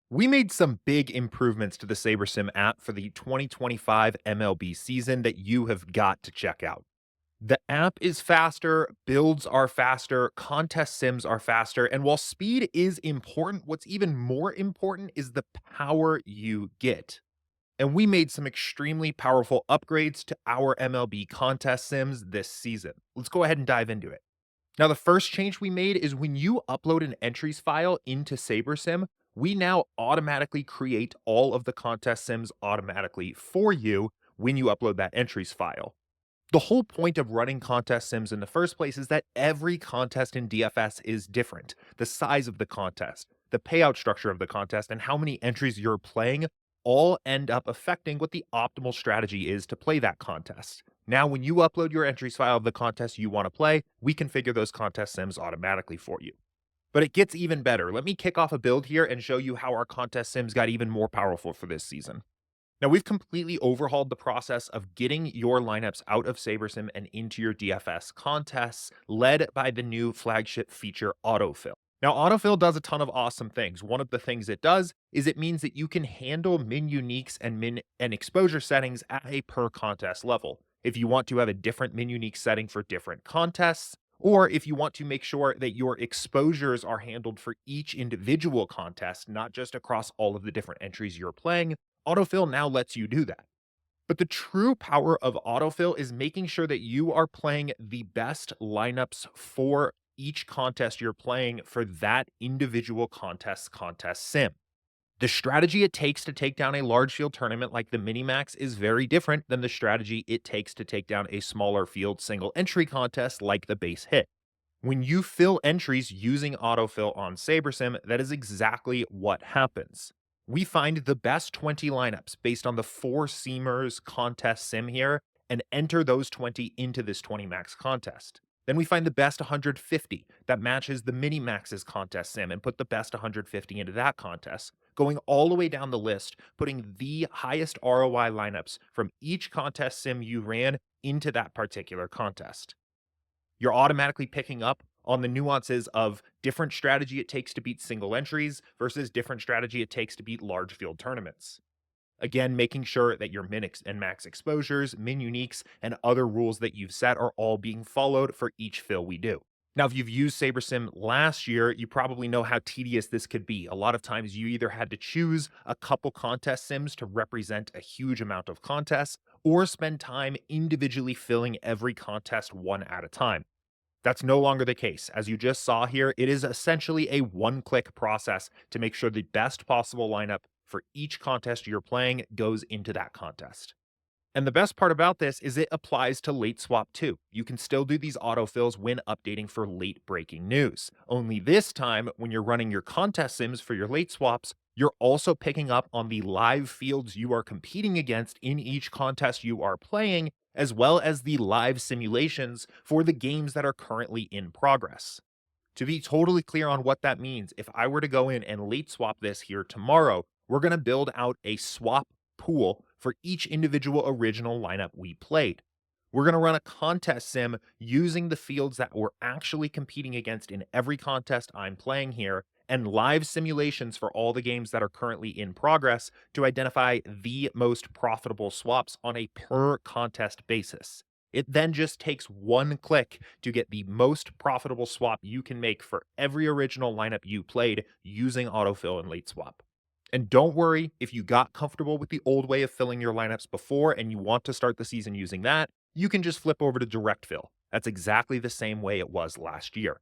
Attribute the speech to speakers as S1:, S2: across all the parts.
S1: We made some big improvements to the SaberSim app for the 2025 MLB season that you have got to check out. The app is faster, builds are faster, contest sims are faster, and while speed is important, what's even more important is the power you get. And we made some extremely powerful upgrades to our MLB contest sims this season. Let's go ahead and dive into it. Now, the first change we made is when you upload an entries file into SaberSim, we now automatically create all of the contest sims automatically for you when you upload that entries file. The whole point of running contest sims in the first place is that every contest in DFS is different. The size of the contest, the payout structure of the contest, and how many entries you're playing all end up affecting what the optimal strategy is to play that contest. Now, when you upload your entries file of the contest you want to play, we configure those contest sims automatically for you. But it gets even better. Let me kick off a build here and show you how our contest sims got even more powerful for this season. Now, we've completely overhauled the process of getting your lineups out of SaberSim and into your DFS contests, led by the new flagship feature, Autofill. Now, Autofill does a ton of awesome things. One of the things it does is it means that you can handle min uniques and min and exposure settings at a per contest level. If you want to have a different min unique setting for different contests, or if you want to make sure that your exposures are handled for each individual contest, not just across all of the different entries you're playing, Autofill now lets you do that. But the true power of autofill is making sure that you are playing the best lineups for each contest you're playing for that individual contest sim. The strategy it takes to take down a large field tournament like the Minimax is very different than the strategy it takes to take down a smaller field single entry contest like the base hit. When you fill entries using autofill on SaberSim, that is exactly what happens. We find the best 20 lineups based on the four Seamers contest sim here and enter those 20 into this 20 max contest. Then we find the best 150 that matches the mini max's contest sim and put the best 150 into that contest, going all the way down the list, putting the highest ROI lineups from each contest sim you ran into that particular contest. You're automatically picking up on the nuances of different strategy it takes to beat single entries versus different strategy it takes to beat large field tournaments. Again, making sure that your and max exposures, min uniques, and other rules that you've set are all being followed for each fill we do. Now, if you've used SaberSim last year, you probably know how tedious this could be. A lot of times you either had to choose a couple contest sims to represent a huge amount of contests, or spend time individually filling every contest one at a time. That's no longer the case. As you just saw here, it is essentially a one-click process to make sure the best possible lineup for each contest you're playing goes into that contest. And the best part about this is it applies to late swap too. You can still do these autofills when updating for late breaking news. Only this time, when you're running your contest sims for your late swaps, you're also picking up on the live fields you are competing against in each contest you are playing, as well as the live simulations for the games that are currently in progress. To be totally clear on what that means, if I were to go in and late swap this here tomorrow, we're going to build out a swap pool for each individual original lineup we played. We're going to run a contest sim using the fields that we're actually competing against in every contest I'm playing here, and live simulations for all the games that are currently in progress to identify the most profitable swaps on a per contest basis. It then just takes one click to get the most profitable swap you can make for every original lineup you played using autofill and late swap. And don't worry if you got comfortable with the old way of filling your lineups before and you want to start the season using that, you can just flip over to direct fill. That's exactly the same way it was last year.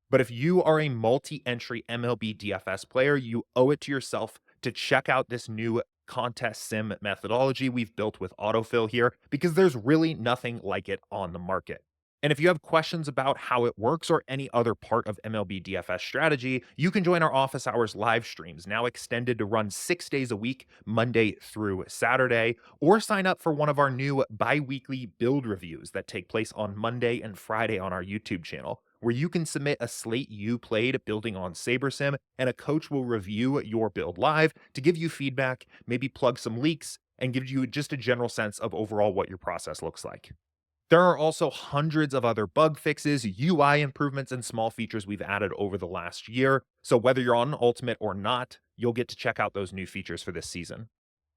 S1: But if you are a multi-entry MLB DFS player, you owe it to yourself to check out this new contest sim methodology we've built with autofill here because there's really nothing like it on the market. And if you have questions about how it works or any other part of MLB DFS strategy, you can join our office hours live streams, now extended to run 6 days a week, Monday through Saturday, or sign up for one of our new bi-weekly build reviews that take place on Monday and Friday on our YouTube channel, where you can submit a slate you played building on SaberSim, and a coach will review your build live to give you feedback, maybe plug some leaks, and give you just a general sense of overall what your process looks like. There are also hundreds of other bug fixes, UI improvements, and small features we've added over the last year. So whether you're on Ultimate or not, you'll get to check out those new features for this season.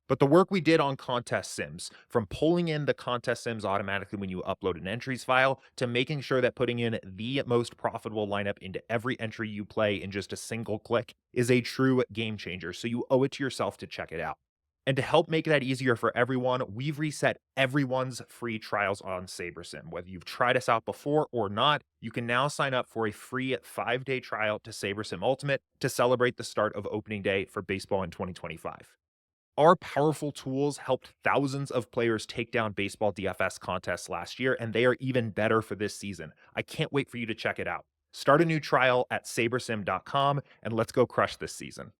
S1: But the work we did on contest sims, from pulling in the contest sims automatically when you upload an entries file, to making sure that putting in the most profitable lineup into every entry you play in just a single click, is a true game changer. So you owe it to yourself to check it out. And to help make that easier for everyone, we've reset everyone's free trials on SaberSim. Whether you've tried us out before or not, you can now sign up for a free 5-day trial to SaberSim Ultimate to celebrate the start of opening day for baseball in 2025. Our powerful tools helped thousands of players take down baseball DFS contests last year, and they are even better for this season. I can't wait for you to check it out. Start a new trial at sabersim.com, and let's go crush this season.